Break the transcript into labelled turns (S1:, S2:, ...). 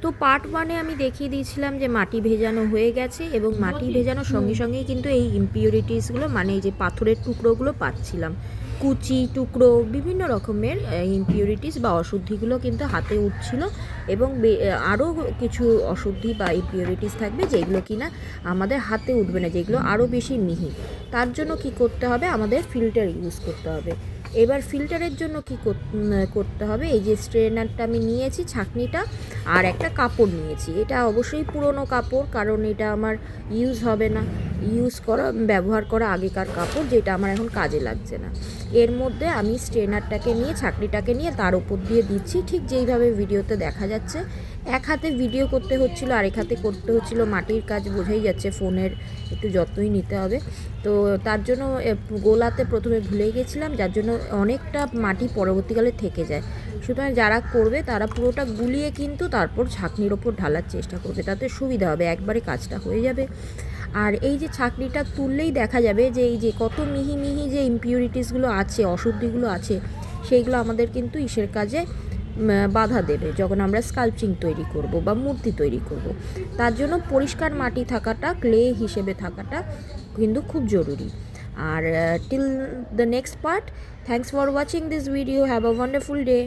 S1: তো পার্ট ওয়ানে আমি দেখিয়ে দিয়েছিলাম যে মাটি ভেজানো হয়ে গেছে এবং মাটি ভেজানোর সঙ্গে সঙ্গেই কিন্তু এই ইমপিউরিটিসগুলো মানে এই যে পাথরের টুকরোগুলো পাচ্ছিলাম। কুচি টুকরো বিভিন্ন রকমের ইমপিউরিটিস বা অশুদ্ধিগুলো কিন্তু হাতে উঠছিল এবং আরও কিছু অশুদ্ধি বা ইমপিউরিটিস থাকবে যেগুলো কিনা আমাদের হাতে উঠবে না, যেগুলো আরও বেশি মিহি। তার জন্য কি করতে হবে, আমাদের ফিল্টার ইউজ করতে হবে। এবার ফিল্টারের জন্য কি করতে হবে, এই যে স্ট্রেনারটা আমি নিয়েছি, ছাঁকনিটা, আর একটা কাপড় নিয়েছি। এটা অবশ্যই পুরনো কাপড়, কারণ এটা আমার ইউজ হবে না, ব্যবহার করা আগেকার কাপড়, যেটা আমার এখন কাজে লাগছে না। এর মধ্যে আমি স্ট্রেনারটাকে নিয়ে, ছাঁকনিটাকে নিয়ে তার উপর দিয়ে দিচ্ছি, ঠিক যেইভাবে ভিডিওতে দেখা যাচ্ছে। এক হাতে ভিডিও করতে হচ্ছিল, আরেক হাতে করতে হচ্ছিল মাটির কাজ, বোঝাই যাচ্ছে ফোনের একটু যত্নই নিতে হবে। তো তার জন্য গোলাতে প্রথমে ভুলে গেছিলাম, যার জন্য অনেকটা মাটি পরবর্তীকালে থেকে যায়। সুতরাং যারা করবে তারা পুরোটা গুলিয়ে কিন্তু তারপর ছাঁকনির ওপর ঢালার চেষ্টা করবে, তাতে সুবিধা হবে, একবারে কাজটা হয়ে যাবে। আর এই যে ছাঁকনিটা তুললেই দেখা যাবে যে এই যে কত মিহি মিহি যে ইমপিউরিটিসগুলো আছে, অশুদ্ধিগুলো আছে, সেইগুলো আমাদের কিন্তু ইসের কাজে বাধা দেবে যখন আমরা স্কাল্পচিং তৈরি করব বা মূর্তি তৈরি করব। তার জন্য পরিষ্কার মাটি থাকাটা, ক্লে হিসেবে থাকাটা কিন্তু খুব জরুরি। আর till the next part, thanks for watching this video, have a wonderful day.